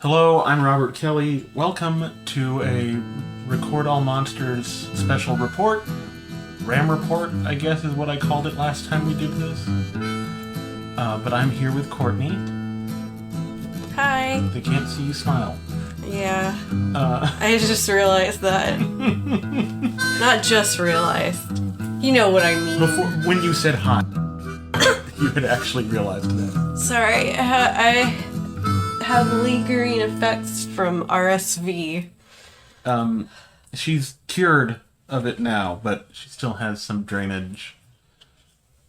Hello, I'm Robert Kelly. Welcome to a Record All Monsters special report. Ram report, I guess is what I called it last time we did this. But I'm here with Courtney. Hi. They can't see you smile. Yeah. I just realized that. Not just realized. You know what I mean. When you said hi, you had actually realized that. Sorry, I have lingering effects from RSV. She's cured of it now, but she still has some drainage.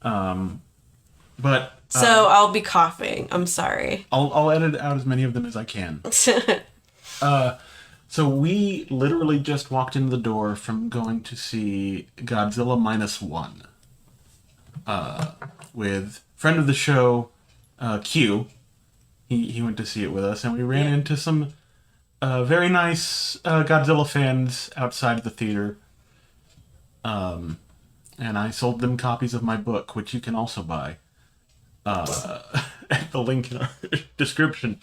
So I'll be coughing. I'm sorry. I'll edit out as many of them as I can. So we literally just walked in the door from going to see Godzilla -1 with friend of the show, Q. He went to see it with us, and we ran into some very nice Godzilla fans outside of the theater. And I sold them copies of my book, which you can also buy at the link in our description.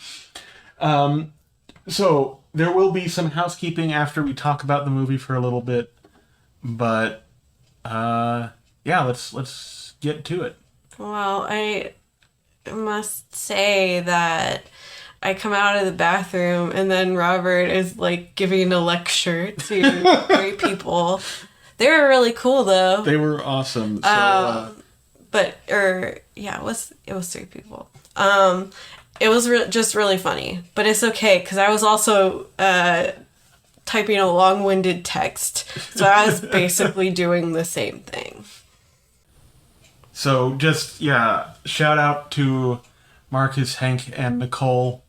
So there will be some housekeeping after we talk about the movie for a little bit, but let's get to it. Well, I must say that I come out of the bathroom and then Robert is like giving a lecture to three people. They were really cool though. They were awesome. So, it was three people. It was just really funny, but it's okay because I was also typing a long-winded text, so I was basically doing the same thing. So shout out to Marcus, Hank, and Nicole.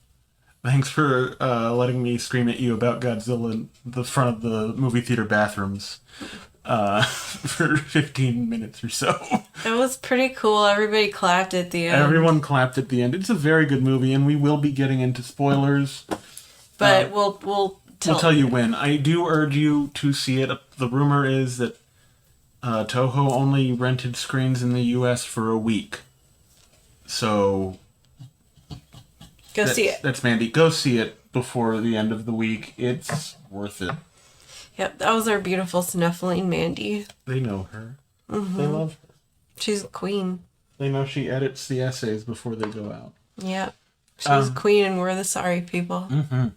Thanks for letting me scream at you about Godzilla in the front of the movie theater bathrooms for 15 minutes or so. It was pretty cool. Everybody clapped at the end. Everyone clapped at the end. It's a very good movie, and we will be getting into spoilers. But we'll tell you when. I do urge you to see it. The rumor is that TOHO only rented screens in the U.S. for a week. So go see it. That's Mandy. Go see it before the end of the week. It's worth it. Yep, that was our beautiful snuffling Mandy. They know her. Mm-hmm. They love her. She's a queen. They know she edits the essays before they go out. Yep. She's queen and we're the sorry people. Mm-hmm.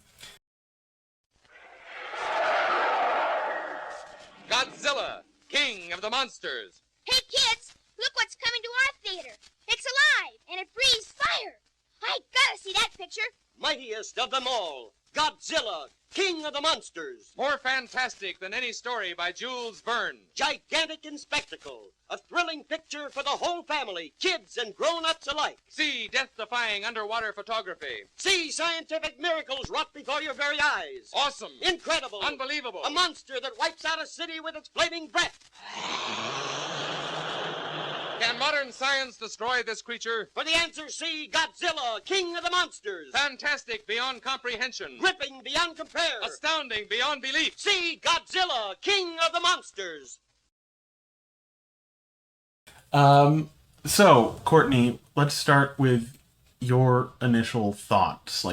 Godzilla, king of the monsters. Hey kids, look what's coming to our theater. It's alive and it breathes fire. I gotta see that picture. Mightiest of them all, Godzilla, king of the monsters. More fantastic than any story by Jules Verne. Gigantic in spectacle, a thrilling picture for the whole family, kids and grown-ups alike. See death-defying underwater photography. See scientific miracles wrought before your very eyes. Awesome. Incredible. Unbelievable. A monster that wipes out a city with its flaming breath. Can modern science destroy this creature? For the answer, see Godzilla, king of the monsters. Fantastic beyond comprehension. Gripping beyond compare. Astounding beyond belief. See Godzilla, king of the monsters. So, Courtney, let's start with your initial thoughts.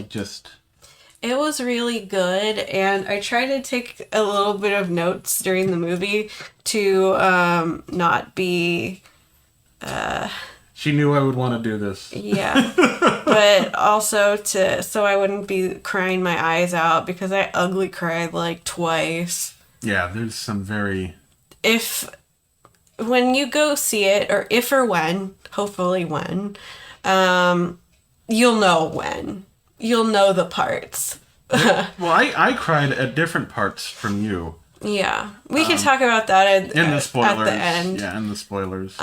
It was really good, and I tried to take a little bit of notes during the movie to not be... She knew I would want to do this. Yeah. But also so I wouldn't be crying my eyes out, because I ugly cried like twice. Yeah, there's some very... When you go see it, or if or when, hopefully when, you'll know when. You'll know the parts. Well, I cried at different parts from you. Yeah. We can talk about that in the spoilers. At the end. Yeah, in the spoilers.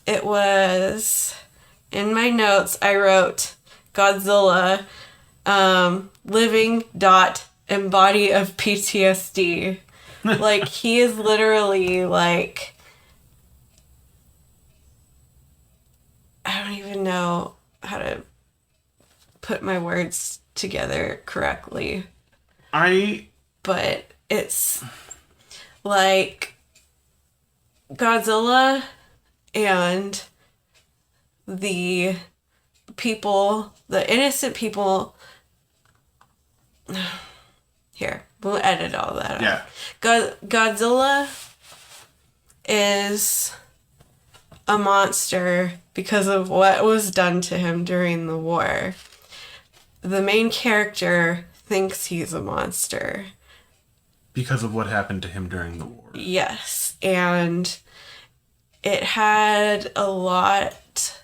It was... In my notes, I wrote, Godzilla, living embody of PTSD. Like, he is literally, like... I don't even know how to put my words together correctly. But it's like Godzilla and the people, the innocent people Here, we'll edit all that out. Yeah. Godzilla is a monster because of what was done to him during the war. The main character thinks he's a monster. Because of what happened to him during the war. Yes, and it had a lot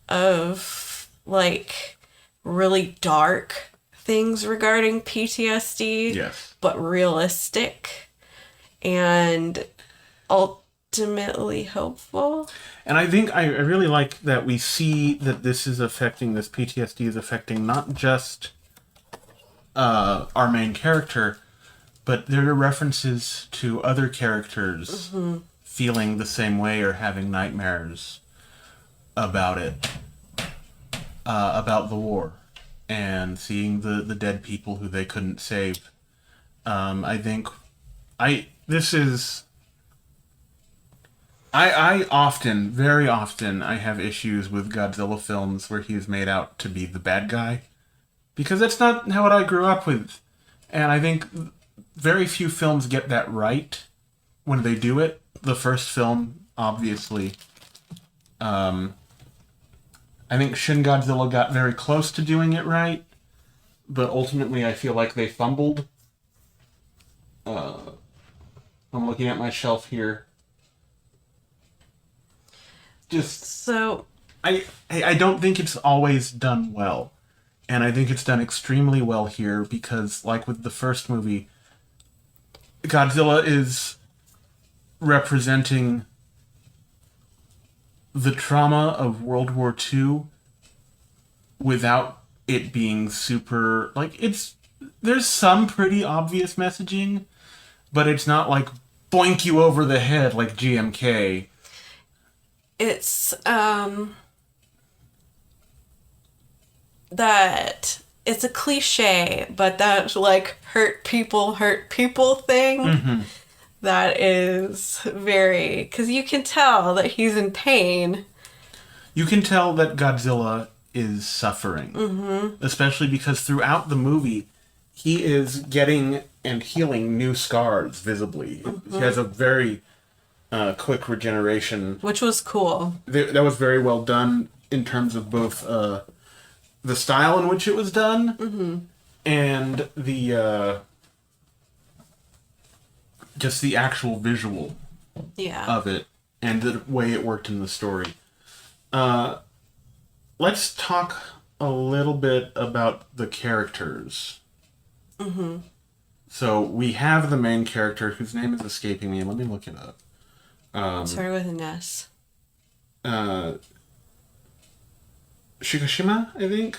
of, like, really dark things regarding PTSD. Yes. But realistic and ultimately hopeful. And I think I really like that we see that this PTSD is affecting not just our main character, but there are references to other characters feeling the same way or having nightmares about it, about the war, and seeing the dead people who they couldn't save. I think very often, I have issues with Godzilla films where he is made out to be the bad guy, because that's not how I grew up with, and I think very few films get that right when they do it. The first film, obviously. I think Shin Godzilla got very close to doing it right, but ultimately I feel like they fumbled. I'm looking at my shelf here. So I don't think it's always done well. And I think it's done extremely well here because, like with the first movie, Godzilla is representing the trauma of World War II without it being super... There's some pretty obvious messaging, but it's not like boink you over the head like GMK. it's that it's a cliche, but that like hurt people thing that is very, because you can tell that he's in pain. You can tell that Godzilla is suffering, especially because throughout the movie, he is getting and healing new scars visibly. He has a very quick regeneration. Which was cool. That was very well done in terms of both the style in which it was done and the just the actual visual of it and the way it worked in the story. Let's talk a little bit about the characters. So we have the main character whose name is escaping me. Let me look it up. Started with an S. Shikishima, I think.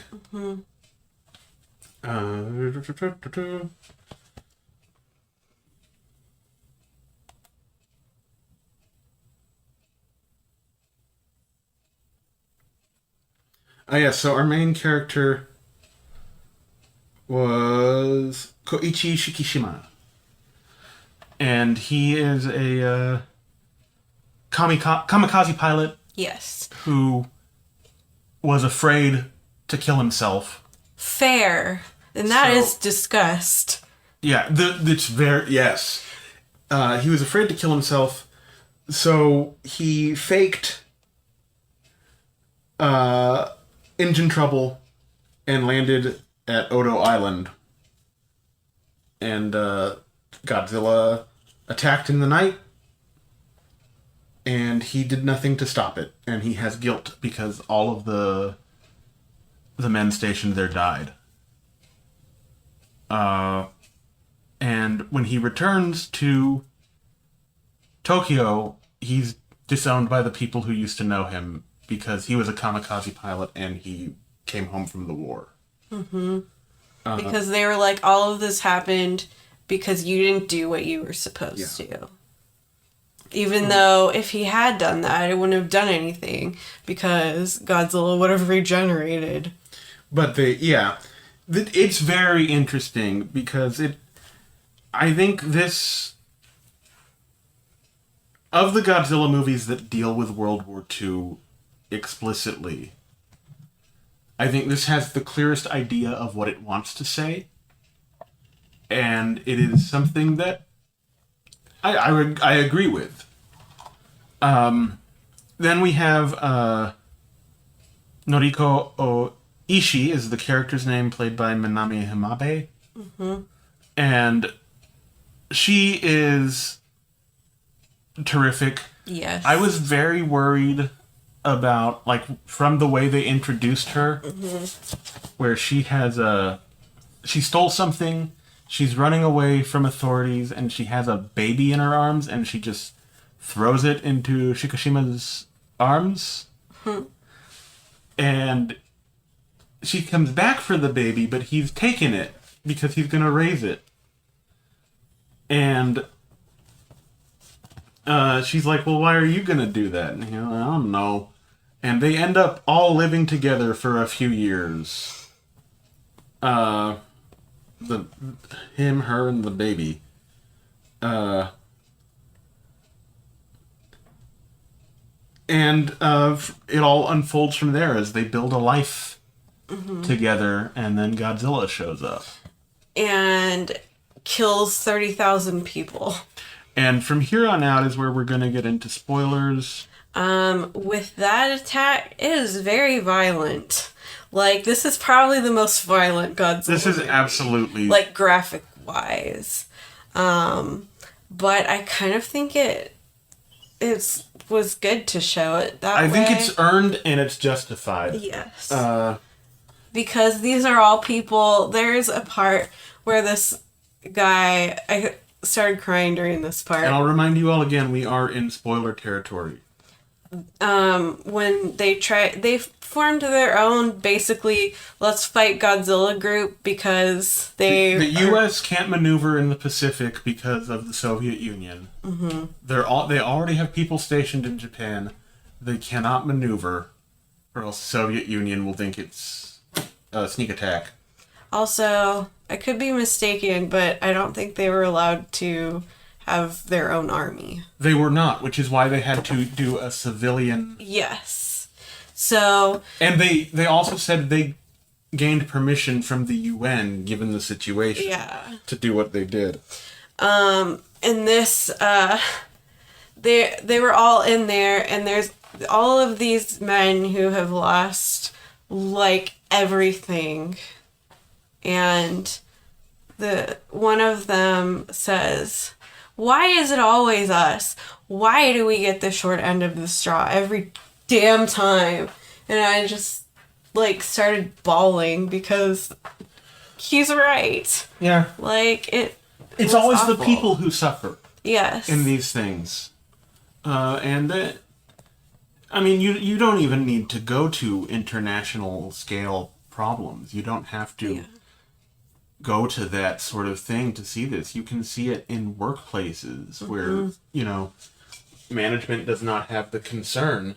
Yeah, so our main character was Koichi Shikishima. And he is a kamikaze pilot. Yes. Who was afraid to kill himself. Fair. And that is disgust. Yeah, it's very... Yes. He was afraid to kill himself, so he faked engine trouble and landed at Odo Island. And Godzilla attacked in the night, and he did nothing to stop it. And he has guilt because all of the men stationed there died. And when he returns to Tokyo, he's disowned by the people who used to know him because he was a kamikaze pilot and he came home from the war. Because they were like, all of this happened because you didn't do what you were supposed to. Even though if he had done that, it wouldn't have done anything because Godzilla would have regenerated. But it's very interesting because I think this, of the Godzilla movies that deal with World War II explicitly, I think this has the clearest idea of what it wants to say. and it is something that I agree with. Then we have Noriko Ishii is the character's name, played by Minami Himabe. Mm-hmm. And she is terrific. Yes. I was very worried about, like, from the way they introduced her, where she stole something, she's running away from authorities, and she has a baby in her arms, and she just throws it into Shikishima's arms. And she comes back for the baby, but he's taken it because he's going to raise it. And she's like, well, why are you going to do that? And, I don't know. And they end up all living together for a few years. Him, her, and the baby. And it all unfolds from there as they build a life together, and then Godzilla shows up. And kills 30,000 people. And from here on out is where we're going to get into spoilers. With that attack, it is very violent. Like, this is probably the most violent Godzilla This is movie, absolutely... like, graphic-wise. But I kind of think it was good to show it that way. I think it's earned and it's justified. Yes. Because these are all people... There's a part where this guy... I started crying during this part. And I'll remind you all again, we are in spoiler territory. When they formed their own, basically, let's fight Godzilla group because the U.S. can't maneuver in the Pacific because of the Soviet Union. Mm-hmm. They already have people stationed in Japan. They cannot maneuver, or else the Soviet Union will think it's a sneak attack. Also, I could be mistaken, but I don't think they were allowed to have their own army. They were not, which is why they had to do a civilian... Yes. So... And they also said they gained permission from the UN, given the situation, to do what they did. In this, they were all in there, and there's all of these men who have lost, like, everything. And one of them says... Why is it always us? Why do we get the short end of the straw every damn time? And I just, like, started bawling because he's right. Yeah. Like, it's always awful. The people who suffer. Yes. In these things. I mean, you don't even need to go to international scale problems. You don't have to... go to that sort of thing to see this. You can see it in workplaces where, management does not have the concern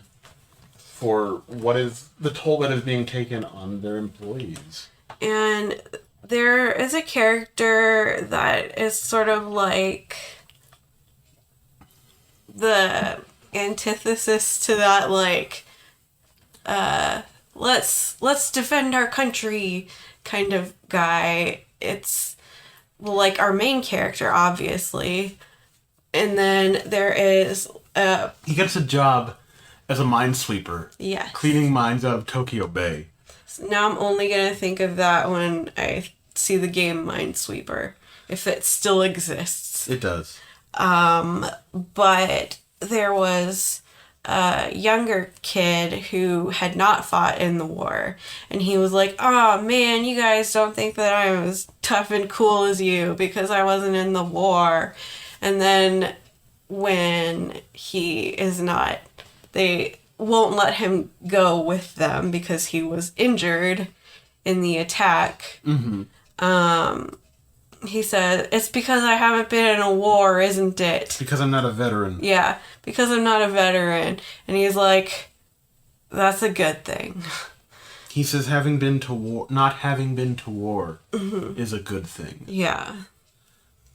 for what is the toll that is being taken on their employees. And there is a character that is sort of like the antithesis to that, like, let's defend our country kind of guy. It's, well, like, our main character, obviously. And then there is... he gets a job as a minesweeper. Yes. Cleaning mines out of Tokyo Bay. So now I'm only going to think of that when I see the game Minesweeper. If it still exists. It does. But there was... a younger kid who had not fought in the war, and he was like, oh man, you guys don't think that I'm as tough and cool as you because I wasn't in the war. And then when he is not, they won't let him go with them because he was injured in the attack. He said, it's because I haven't been in a war, isn't it? Because I'm not a veteran. Yeah, because I'm not a veteran. And he's like, that's a good thing. He says not having been to war is a good thing. Yeah.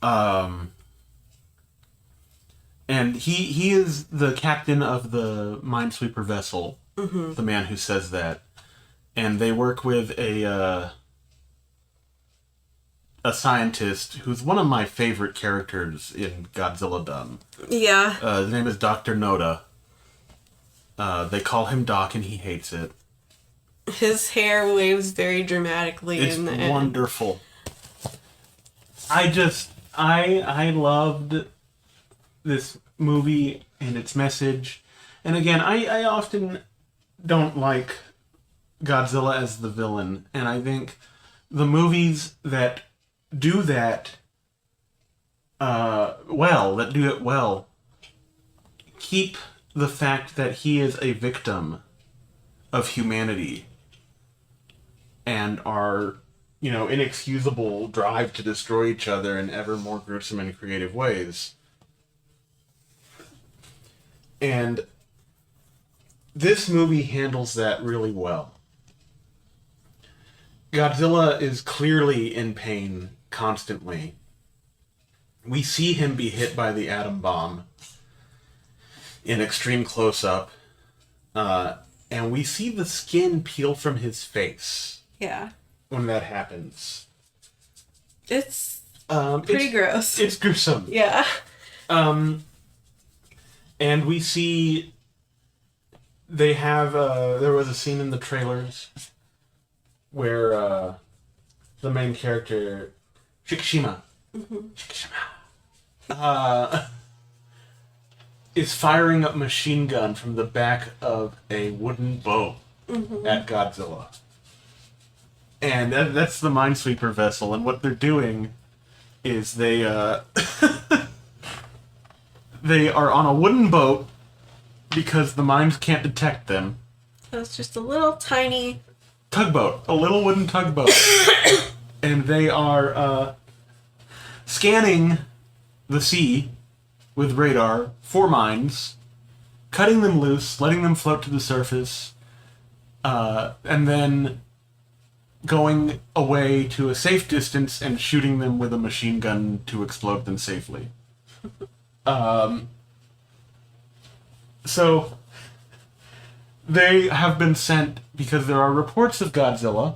And he is the captain of the minesweeper vessel, the man who says that. And they work with a a scientist who's one of my favorite characters in Godzilla Done. Yeah. His name is Dr. Noda. They call him Doc and he hates it. His hair waves very dramatically It's in the end. wonderful. I loved this movie and its message. And again, I often don't like Godzilla as the villain. And I think the movies that do that well, keep the fact that he is a victim of humanity and our, inexcusable drive to destroy each other in ever more gruesome and creative ways. And this movie handles that really well. Godzilla is clearly in pain constantly. We see him be hit by the atom bomb in extreme close-up, and we see the skin peel from his face. Yeah. When that happens. It's pretty gross. It's gruesome. Yeah. And we see they have, there was a scene in the trailers where the main character, Shikishima, is firing a machine gun from the back of a wooden boat at Godzilla. And that's the Minesweeper vessel, and what they're doing is they they are on a wooden boat because the mines can't detect them. So it's just a little tiny Tugboat, a little wooden tugboat. And they are scanning the sea with radar for mines, cutting them loose, letting them float to the surface, and then going away to a safe distance and shooting them with a machine gun to explode them safely. So they have been sent, because there are reports of Godzilla,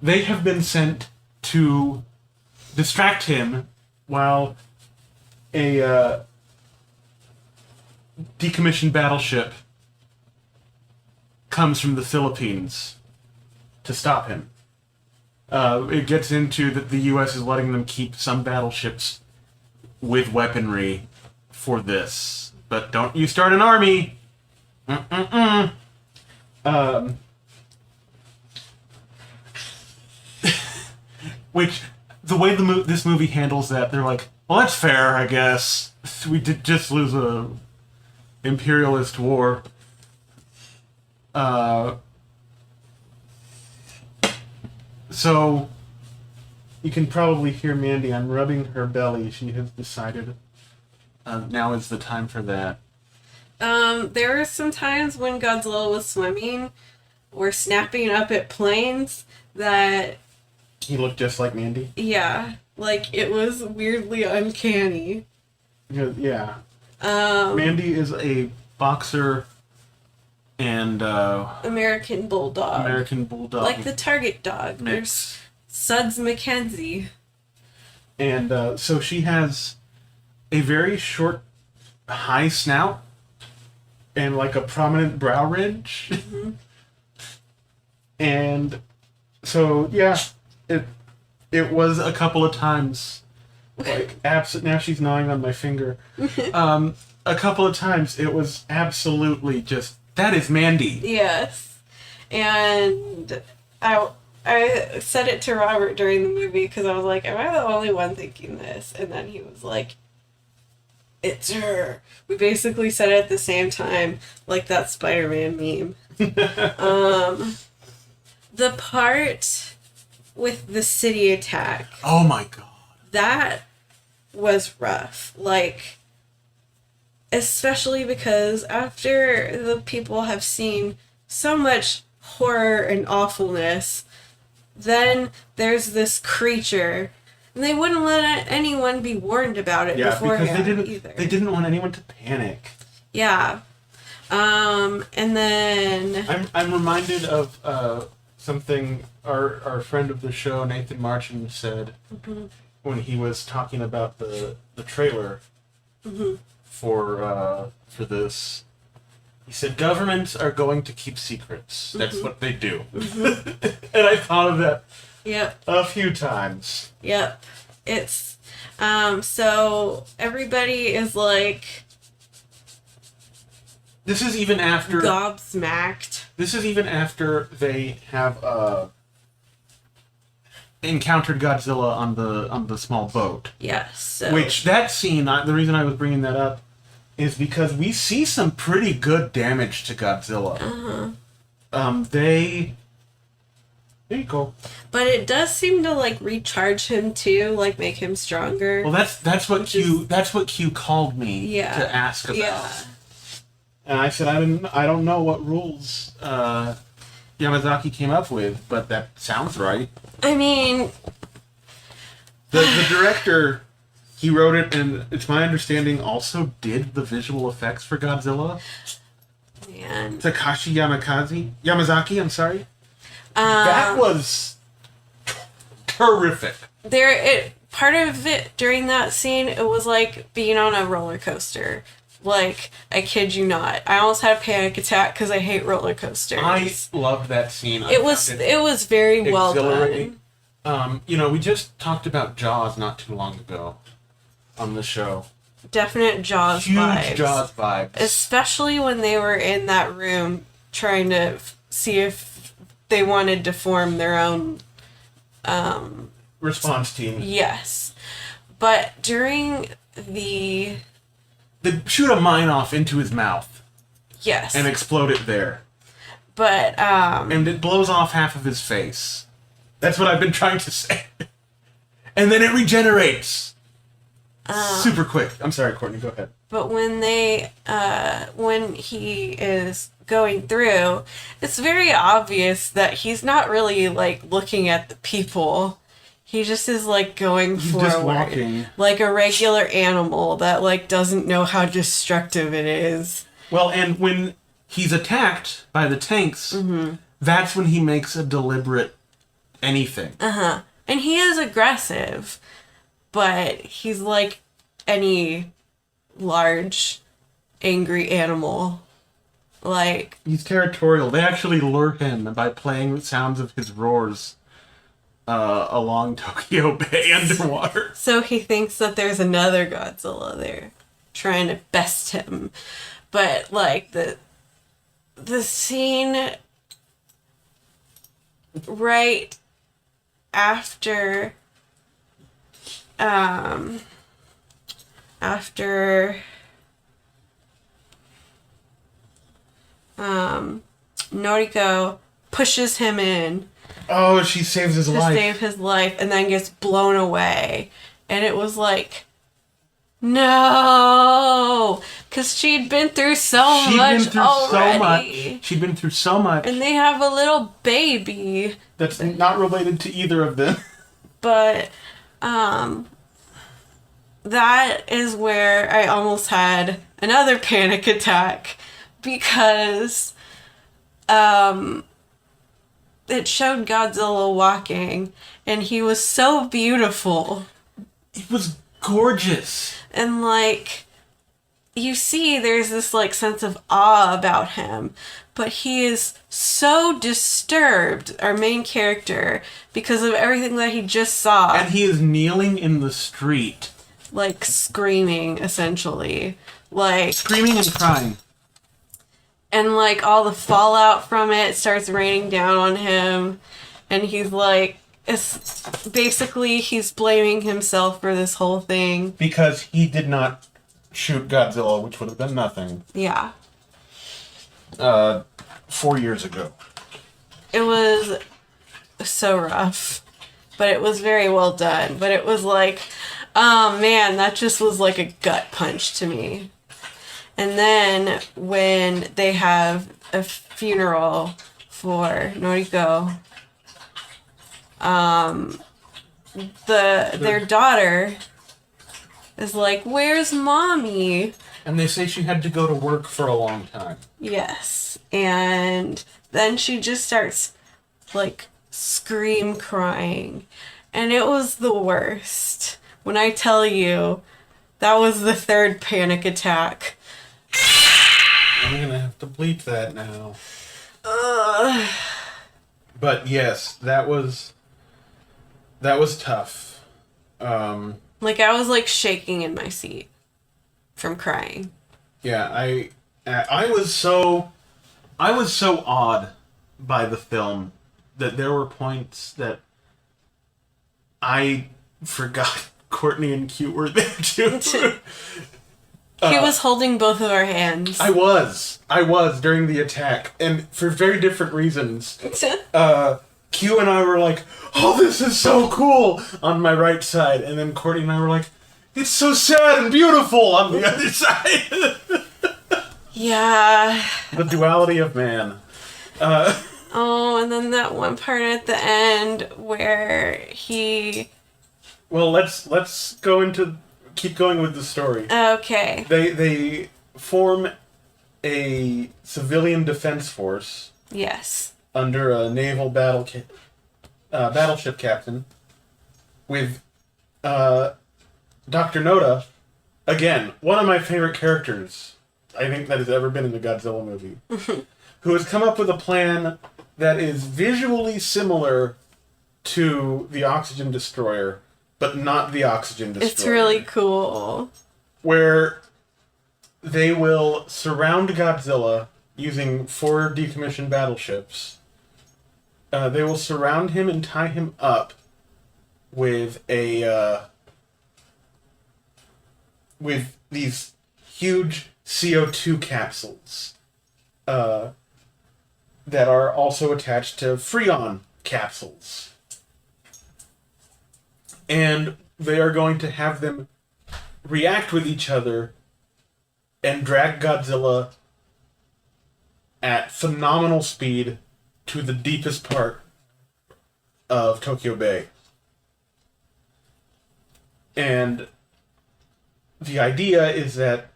they have been sent to distract him while a decommissioned battleship comes from the Philippines to stop him. It gets into that the U.S. is letting them keep some battleships with weaponry for this. But don't you start an army! Which, the way this movie handles that, they're like, well, that's fair, I guess. We did just lose a imperialist war. So, you can probably hear Mandy. I'm rubbing her belly. She has decided now is the time for that. There were some times when Godzilla was swimming or snapping up at planes that... He looked just like Mandy? Yeah. Like, it was weirdly uncanny. Yeah. Mandy is a boxer and... American Bulldog. American Bulldog. Like the Target dog. Mix. There's Suds McKenzie. And so she has a very short, high snout and like a prominent brow ridge. Mm-hmm. And so, yeah, it was a couple of times, like, now she's gnawing on my finger. A couple of times it was absolutely just, that is Mandy. Yes. And I said it to Robert during the movie because I was like, am I the only one thinking this? And then he was like, it's her. We basically said it at the same time, like that Spider-Man meme. The part with the city attack. Oh my god. That was rough. Like, especially because after the people have seen so much horror and awfulness, then there's this creature, and they wouldn't let anyone be warned about it beforehand because they didn't want anyone to panic. Yeah. And then I'm reminded of something our friend of the show, Nathan Marchand, said when he was talking about the trailer for this. He said, governments are going to keep secrets. That's what they do. And I thought of that a few times. Yep. It's, so everybody is like... This is even after... gobsmacked. This is even after they have, encountered Godzilla on the small boat. Yes. So. Which, that scene, the reason I was bringing that up, is because we see some pretty good damage to Godzilla. There you go. But it does seem to like recharge him too, like make him stronger. Well, that's what Q called me to ask about. Yeah. And I said I don't know what rules Yamazaki came up with, but that sounds right. I mean, the director, he wrote it, and it's my understanding also did the visual effects for Godzilla. Man. Takashi Yamazaki, I'm sorry. That was terrific. Part of it during that scene, it was like being on a roller coaster. Like, I kid you not. I almost had a panic attack because I hate roller coasters. I loved that scene. It was very well done. We just talked about Jaws not too long ago on the show. Definite Jaws Huge vibes. Huge Jaws vibes. Especially when they were in that room trying to see if they wanted to form their own... response team. Yes. But during the... They shoot a mine off into his mouth. Yes. And explode it there. But, and it blows off half of his face. That's what I've been trying to say. And then it regenerates. Super quick. I'm sorry, Courtney, go ahead. But when when he is going through, it's very obvious that he's not really, like, looking at the people. He just is, like, going forward. Just walking. Like a regular animal that, like, doesn't know how destructive it is. Well, and when he's attacked by the tanks, that's when he makes a deliberate anything. And he is aggressive, but he's like any large, angry animal. Like... He's territorial. They actually lure him by playing the sounds of his roars along Tokyo Bay underwater. So he thinks that there's another Godzilla there trying to best him. But, like, the scene right after Noriko pushes him in. Oh, she saves his life. To save his life, and then gets blown away. And it was like, no! Because she'd been through so much already. She'd been through so much. And they have a little baby. That's not related to either of them. But, that is where I almost had another panic attack. Because, it showed Godzilla walking, and he was so beautiful. He was gorgeous. And, like, you see there's this, like, sense of awe about him. But he is so disturbed, our main character, because of everything that he just saw. And he is kneeling in the street. Like, screaming, essentially. Like... Screaming and crying. And, like, all the fallout from it starts raining down on him. And he's like... Basically, he's blaming himself for this whole thing. Because he did not shoot Godzilla, which would have been nothing. Yeah. 4 years ago. It was so rough. But it was very well done. But it was like, oh man, that just was like a gut punch to me. And then when they have a funeral for Noriko, their daughter is like, where's mommy? And they say she had to go to work for a long time. Yes. And then she just starts like, scream crying. And it was the worst. When I tell you, that was the third panic attack. I'm gonna have to bleep that now. Ugh. But yes, that was tough. Like, I was, like, shaking in my seat from crying. Yeah, I was so awed by the film that there were points that I forgot Courtney and Q were there too. He was holding both of our hands. I was during the attack, and for very different reasons. Q and I were like, "Oh, this is so cool!" on my right side, and then Courtney and I were like, "It's so sad and beautiful" on the other side. Yeah. The duality of man. Oh, and then that one part at the end where he... Well, let's keep going with the story. Okay. They form a civilian defense force. Yes. Under a naval battleship captain with Dr. Noda, again, one of my favorite characters I think that has ever been in a Godzilla movie, who has come up with a plan that is visually similar to the Oxygen Destroyer, but not the Oxygen Destroyer. It's really cool. Where they will surround Godzilla using 4 decommissioned battleships. They will surround him and tie him up with with these huge CO2 capsules that are also attached to Freon capsules. And they are going to have them react with each other and drag Godzilla at phenomenal speed to the deepest part of Tokyo Bay. And the idea is that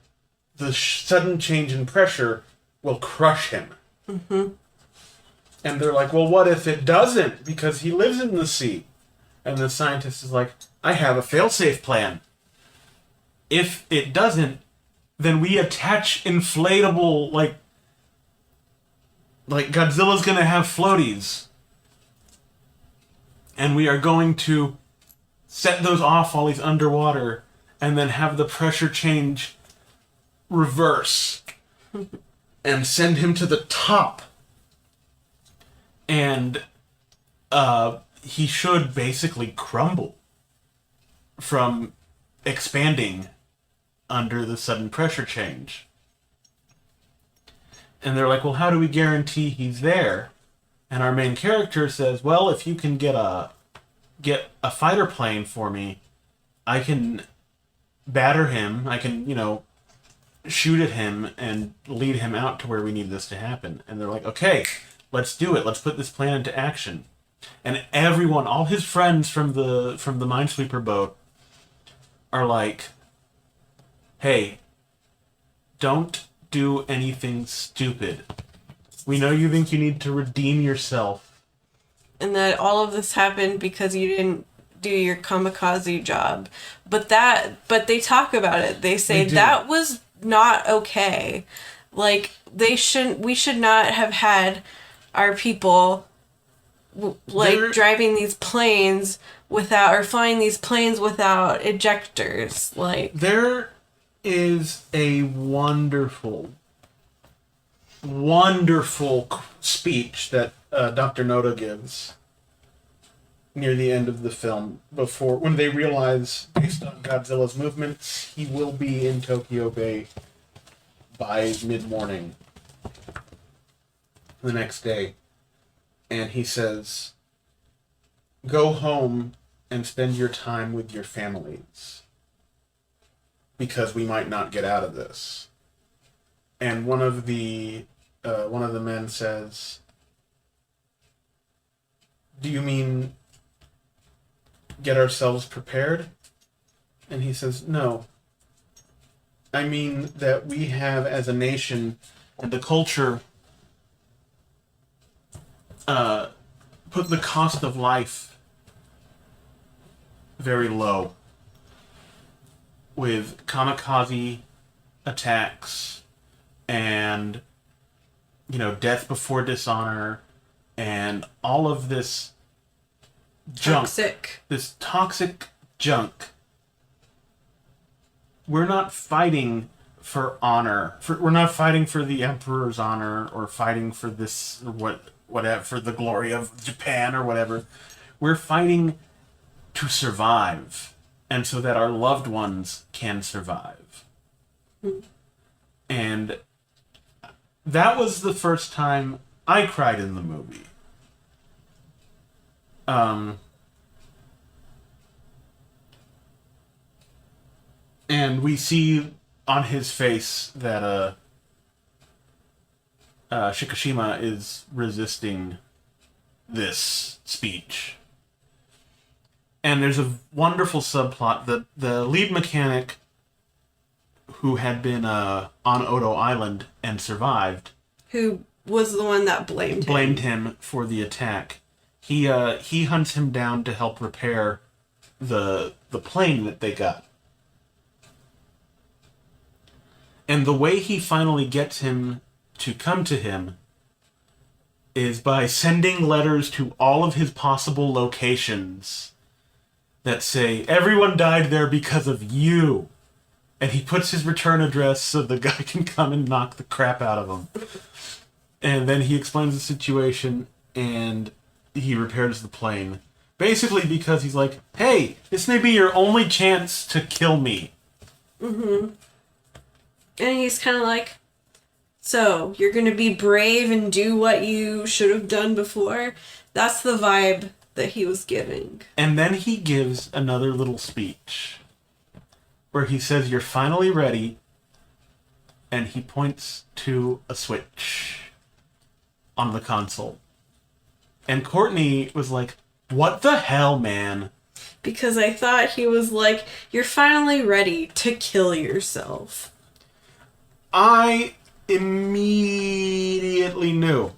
the sudden change in pressure will crush him. Mm-hmm. And they're like, well, what if it doesn't? Because he lives in the sea. And the scientist is like, I have a failsafe plan. If it doesn't, then we attach inflatable, like Godzilla's gonna have floaties. And we are going to set those off while he's underwater and then have the pressure change reverse and send him to the top. And he should basically crumble from expanding under the sudden pressure change. And they're like, well, how do we guarantee he's there? And our main character says, well, if you can get a fighter plane for me, I can batter him. I can, shoot at him and lead him out to where we need this to happen. And they're like, okay, let's do it. Let's put this plan into action. And everyone, all his friends from the Minesweeper boat are like, hey, don't do anything stupid. We know you think you need to redeem yourself. And that all of this happened because you didn't do your kamikaze job. But they talk about it. They say that was not okay. Like, we should not have had our people driving these planes without, or flying these planes without ejectors. Like, there is a wonderful speech that Dr. Noda gives near the end of the film, when they realize, based on Godzilla's movements, he will be in Tokyo Bay by mid-morning the next day. And he says, go home and spend your time with your families, because we might not get out of this. And one of the men says, do you mean get ourselves prepared? And he says, no. I mean that we have, as a nation and the culture, put the cost of life very low with kamikaze attacks and, death before dishonor and all of this junk. This toxic junk. We're not fighting for honor. We're not fighting for the emperor's honor or fighting for this or whatever, for the glory of Japan or whatever. We're fighting to survive, and so that our loved ones can survive. And that was the first time I cried in the movie. And we see on his face that Shikishima is resisting this speech. And there's a wonderful subplot that the lead mechanic, who had been on Odo Island and survived, who was the one that blamed him for the attack. He hunts him down to help repair the plane that they got. And the way he finally gets him to come to him is by sending letters to all of his possible locations that say, everyone died there because of you. And he puts his return address so the guy can come and knock the crap out of him. And then he explains the situation, and he repairs the plane. Basically because he's like, hey, this may be your only chance to kill me. Mm-hmm. And he's kind of like, so, you're going to be brave and do what you should have done before? That's the vibe that he was giving. And then he gives another little speech where he says, you're finally ready, and he points to a switch on the console. And Courtney was like, what the hell, man? Because I thought he was like, you're finally ready to kill yourself. I immediately knew.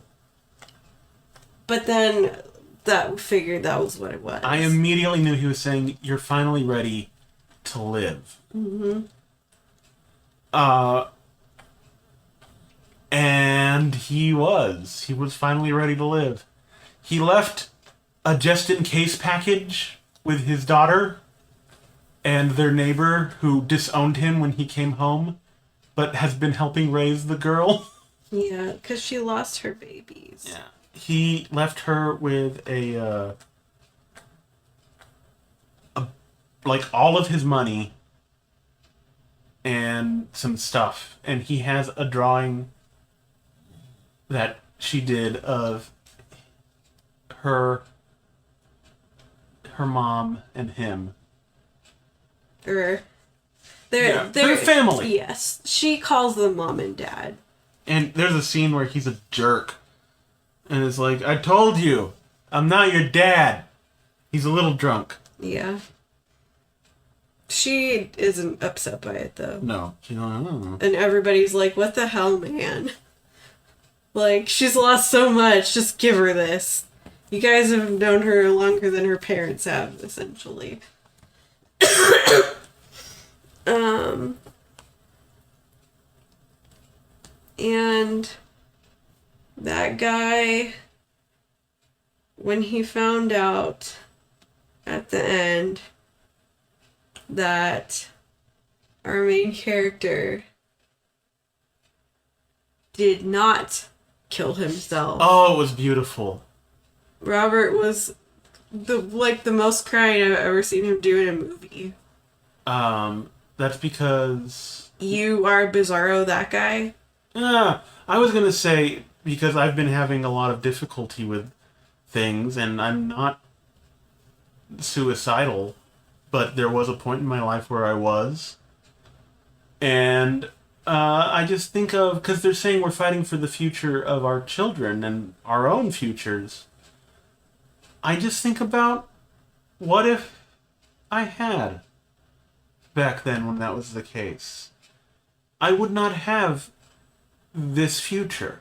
But then that figured that was what it was. I immediately knew he was saying, you're finally ready to live. Mm-hmm. And he was. He was finally ready to live. He left a just-in-case package with his daughter and their neighbor who disowned him when he came home, but has been helping raise the girl. Yeah, because she lost her babies. Yeah. He left her with like all of his money and some stuff. And he has a drawing that she did of her mom and him. They're family. Yes. She calls them mom and dad. And there's a scene where he's a jerk. And it's like, I told you, I'm not your dad. He's a little drunk. Yeah. She isn't upset by it, though. No. She's like, I don't know. And everybody's like, what the hell, man? Like, she's lost so much. Just give her this. You guys have known her longer than her parents have, essentially. And that guy, when he found out at the end that our main character did not kill himself. Oh, it was beautiful. Robert was the most crying I've ever seen him do in a movie. That's because... You are Bizarro, that guy? I was going to say, because I've been having a lot of difficulty with things, and I'm not suicidal, but there was a point in my life where I was. And I just think of... Because they're saying we're fighting for the future of our children and our own futures. I just think about, what if I had back then when that was the case? I would not have this future.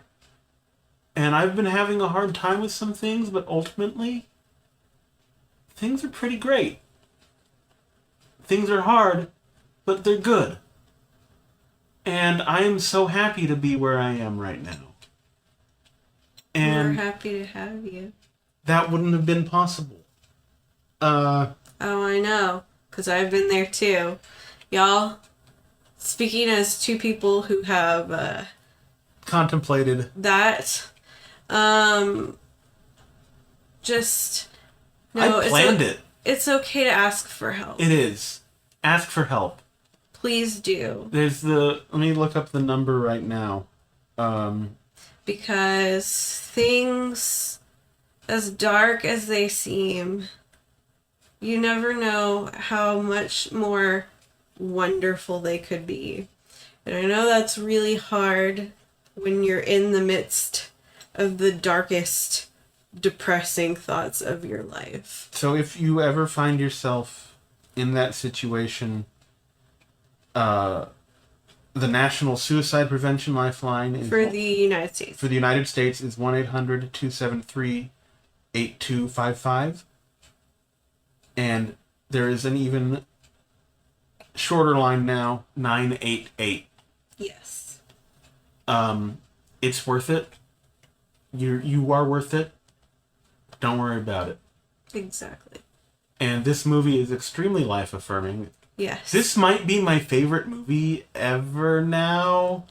And I've been having a hard time with some things, but ultimately, things are pretty great. Things are hard, but they're good. And I am so happy to be where I am right now. We're And happy to have you. that wouldn't have been possible. Oh, I know. Because I've been there too. Y'all, speaking as two people who have Contemplated. that, just... No, I planned it. It's okay to ask for help. It is. Ask for help. Please do. Let me look up the number right now. Because things, as dark as they seem, you never know how much more wonderful they could be. And I know that's really hard when you're in the midst of the darkest, depressing thoughts of your life. So if you ever find yourself in that situation, the National Suicide Prevention Lifeline is For the United States. For the United States is 1-800-273-8255. And there is an even shorter line now, 988. Yes. It's worth it. You are worth it. Don't worry about it. Exactly. And this movie is extremely life-affirming. Yes. This might be my favorite movie ever now.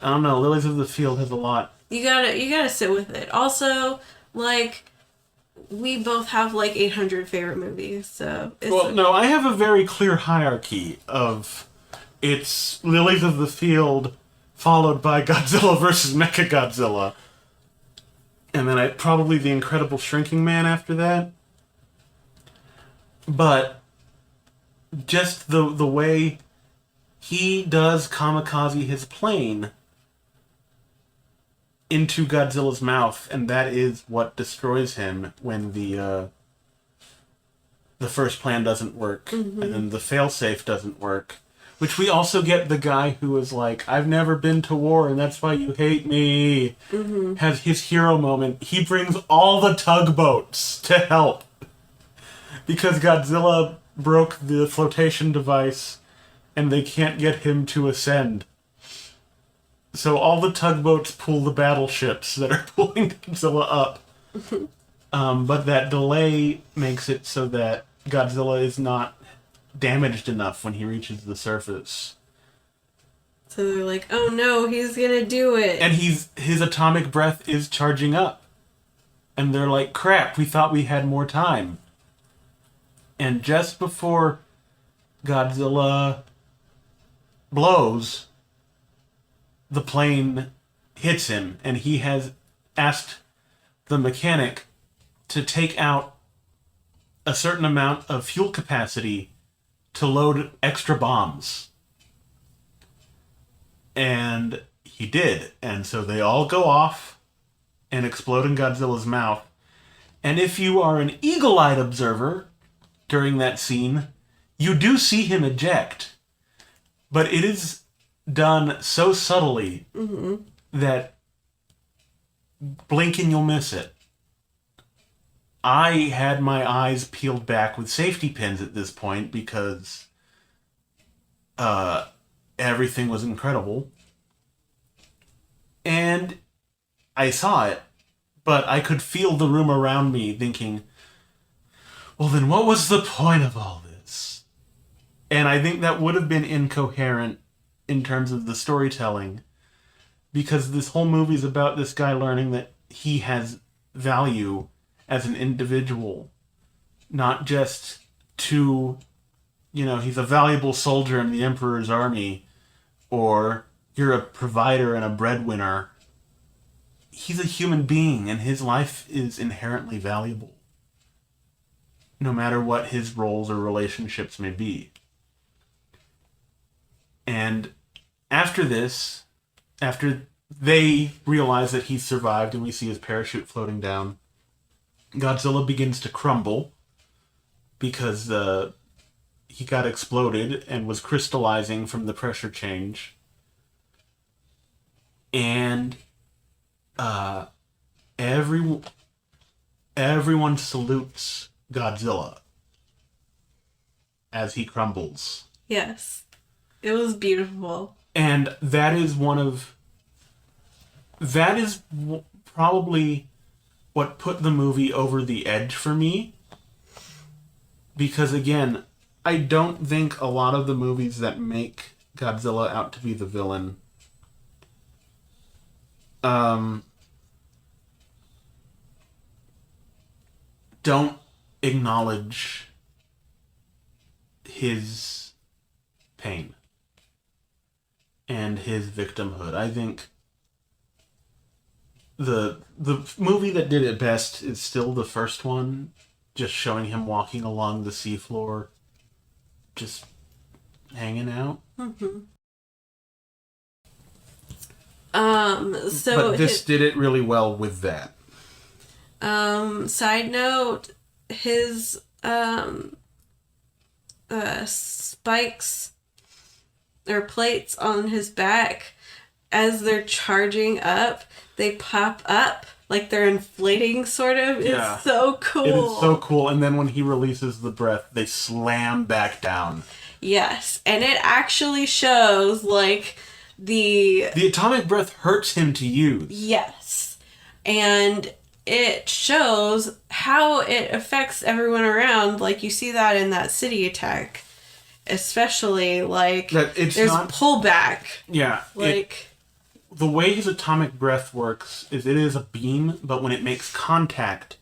I don't know. Lilies of the Field has a lot. You gotta sit with it. Also, like, we both have like 800 favorite movies, so it's No, I have a very clear hierarchy of it's Lilies of the Field followed by Godzilla vs. Mechagodzilla. And then probably The Incredible Shrinking Man after that. But just the way he does kamikaze his plane into Godzilla's mouth, and that is what destroys him when the first plan doesn't work, and then the failsafe doesn't work. Which we also get the guy who is like, I've never been to war, and that's why you hate me. Has his hero moment. He brings all the tugboats to help. Because Godzilla broke the flotation device, and they can't get him to ascend. So all the tugboats pull the battleships that are pulling Godzilla up. But that delay makes it so that Godzilla is not damaged enough when he reaches the surface. So they're like, oh no, he's gonna do it. And his atomic breath is charging up. And they're like, crap, we thought we had more time. And just before Godzilla blows, the plane hits him, and he has asked the mechanic to take out a certain amount of fuel capacity to load extra bombs. And he did. And so they all go off and explode in Godzilla's mouth. And if you are an eagle-eyed observer during that scene, you do see him eject. But it is done so subtly that blink and you'll miss it. I had my eyes peeled back with safety pins at this point because everything was incredible. And I saw it, but I could feel the room around me thinking, well, then what was the point of all this? And I think that would have been incoherent in terms of the storytelling, because this whole movie is about this guy learning that he has value as an individual, not just to, he's a valuable soldier in the Emperor's army, or you're a provider and a breadwinner. He's a human being, and his life is inherently valuable, no matter what his roles or relationships may be. And after they realize that he's survived and we see his parachute floating down, Godzilla begins to crumble because he got exploded and was crystallizing from the pressure change. And everyone salutes Godzilla as he crumbles. Yes. It was beautiful. And that is probably what put the movie over the edge for me. Because again, I don't think a lot of the movies that make Godzilla out to be the villain don't acknowledge his pain and his victimhood. I think the movie that did it best is still the first one, just showing him walking along the seafloor, just hanging out. Mm-hmm. But this did it really well with that. Side note, his spikes or plates on his back, as they're charging up, they pop up like they're inflating, sort of. Yeah. It's so cool. It is so cool. And then when he releases the breath, they slam back down. Yes, and it actually shows like the atomic breath hurts him to use. Yes, and it shows how it affects everyone around. Like, you see that in that city attack, especially, like, there's pullback. Yeah. Like, the way his atomic breath works is it is a beam, but when it makes contact,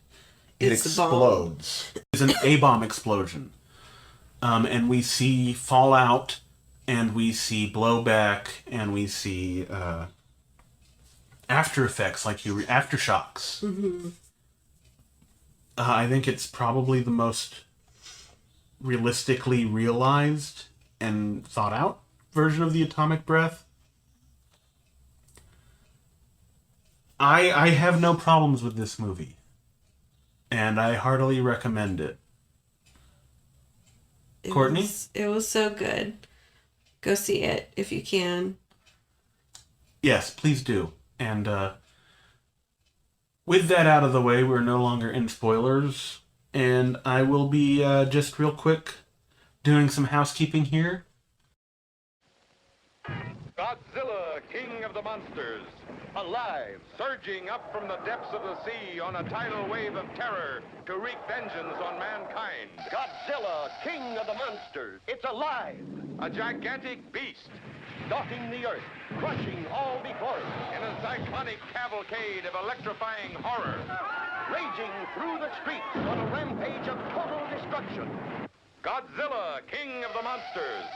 it explodes. It's an A-bomb explosion. And we see fallout, and we see blowback, and we see after effects, like aftershocks. Mm-hmm. I think it's probably the most realistically realized and thought out version of the atomic breath. I have no problems with this movie, and I heartily recommend it. Courtney? It was so good. Go see it if you can. Yes, please do. And with that out of the way, we're no longer in spoilers, and I will be just real quick doing some housekeeping here. Godzilla, king of the monsters, alive, surging up from the depths of the sea on a tidal wave of terror to wreak vengeance on mankind. Godzilla, king of the monsters. It's alive. A gigantic beast Stalking the earth, crushing all before it. in a cyclonic cavalcade of electrifying horror. Raging through the streets on a rampage of total destruction. Godzilla, king of the monsters,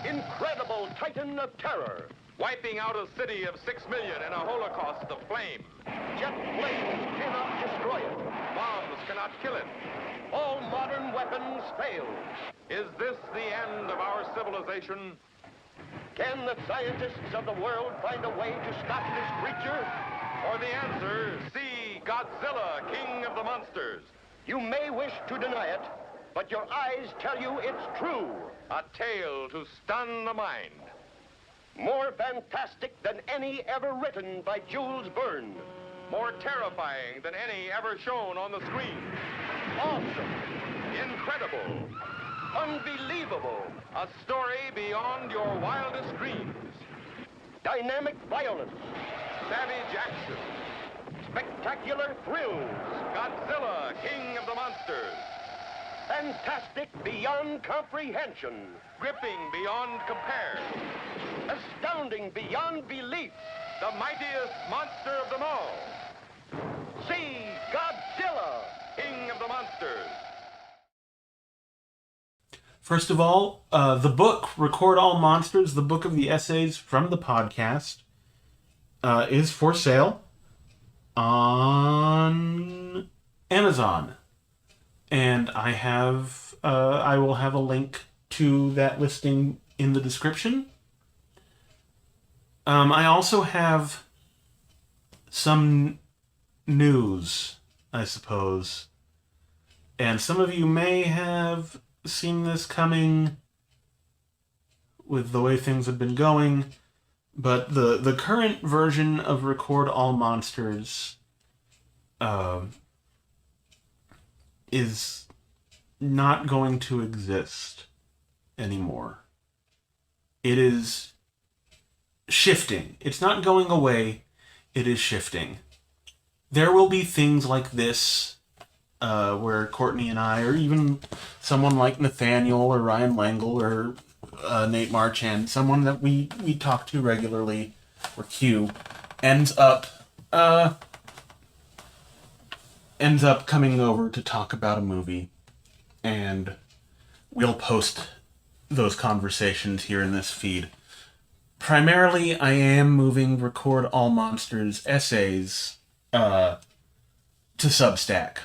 Incredible titan of terror. wiping out a city of 6 million in a holocaust of flame. Jet flames cannot destroy it. Bombs cannot kill it. All modern weapons fail. Is this the end of our civilization? Can the scientists of the world find a way to stop this creature? Or the answer, see Godzilla, king of the monsters. You may wish to deny it, but your eyes tell you it's true. A tale to stun the mind. More fantastic than any ever written by Jules Verne. More terrifying than any ever shown on the screen. Awesome. Incredible. Unbelievable. A story beyond your wildest dreams. Dynamic violence. Savage action. Spectacular thrills. Godzilla, king of the monsters. Fantastic beyond comprehension. Gripping beyond compare. Astounding beyond belief. The mightiest monster of them all. See Godzilla, King of the monsters. First of all, the book, Record All Monsters, the book of the essays from the podcast, is for sale on Amazon. And I will have a link to that listing in the description. I also have some news, I suppose. And some of you may have seen this coming with the way things have been going. But the current version of Record All Monsters is not going to exist anymore. It is shifting. It's not going away. It is shifting. There will be things like this where Courtney and I, or even someone like Nathaniel or Ryan Langle or Nate Marchand, someone that we talk to regularly, or Q, ends up coming over to talk about a movie, and we'll post those conversations here in this feed. Primarily, I am moving Record All Monsters essays to Substack.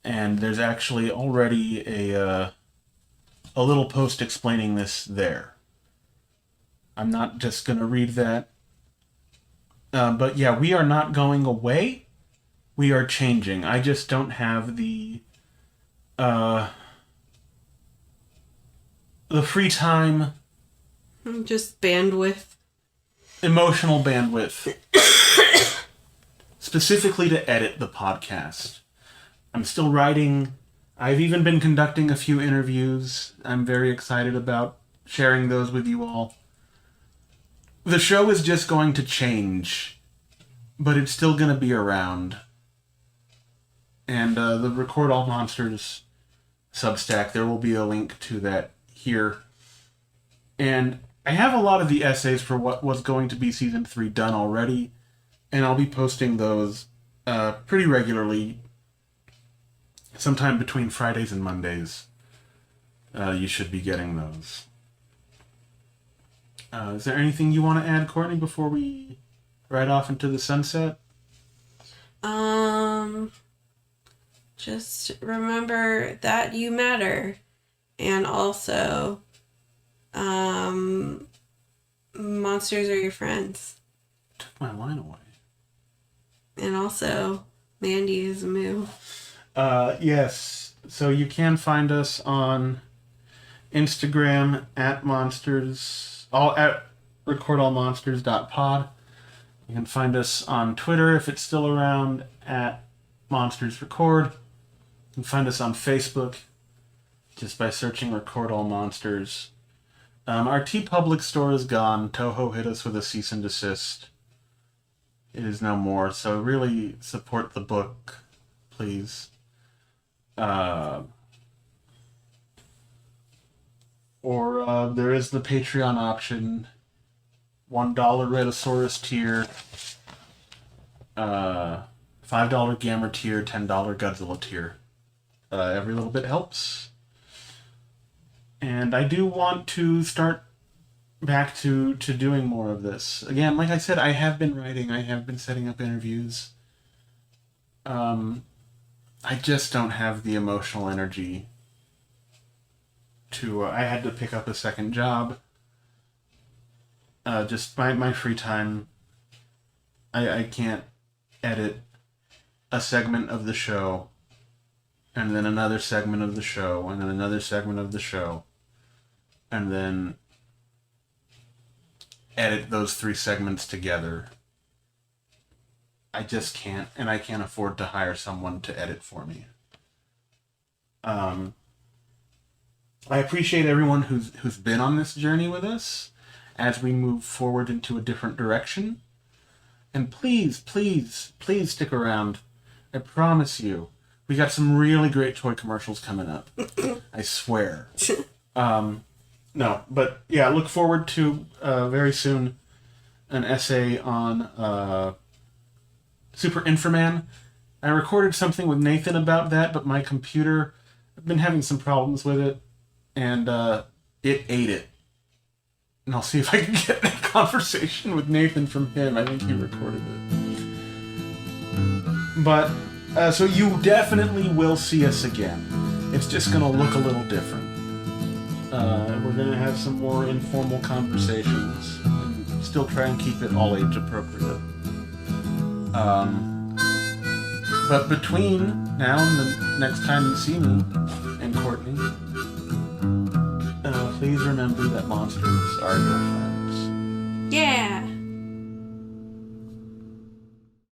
And there's actually already a little post explaining this there. I'm not just going to read that. But yeah, we are not going away. We are changing. I just don't have the free time, just bandwidth, emotional bandwidth, specifically to edit the podcast. I'm still writing. I've even been conducting a few interviews. I'm very excited about sharing those with you all. The show is just going to change, but it's still going to be around. And the Record All Monsters Substack, there will be a link to that here. And I have a lot of the essays for what was going to be Season 3 done already, and I'll be posting those pretty regularly, sometime between Fridays and Mondays. You should be getting those. Is there anything you want to add, Courtney, before we ride off into the sunset? Just remember that you matter. And also, monsters are your friends. Took my line away. And also, Mandy is a moo. Yes. So you can find us on Instagram at recordallmonsters.pod. You can find us on Twitter, if it's still around, at monstersrecord. You can find us on Facebook just by searching Record All Monsters. Our TeePublic store is gone. TOHO hit us with a cease and desist. It is no more. So really support the book, please. Or there is the Patreon option. $1 Rhedosaurus tier. $5 Gamma tier. $10 Godzilla tier. Every little bit helps. And I do want to start back to doing more of this. Again, like I said, I have been writing. I have been setting up interviews. I just don't have the emotional energy to... I had to pick up a second job. Just my free time. I can't edit a segment of the show, and then another segment of the show, and then another segment of the show, and then edit those 3 segments together. I just can't, and I can't afford to hire someone to edit for me. I appreciate everyone who's been on this journey with us as we move forward into a different direction. And please, please, please stick around. I promise you, we got some really great toy commercials coming up. I swear. No, but yeah, look forward to very soon an essay on Super Inframan. I recorded something with Nathan about that, but my computer, I've been having some problems with it, and it ate it. And I'll see if I can get that conversation with Nathan from him. I think he recorded it. But, so you definitely will see us again. It's just going to look a little different. We're going to have some more informal conversations and still try and keep it all age appropriate. But between now and the next time you see me and Courtney, please remember that monsters are your friends. Yeah.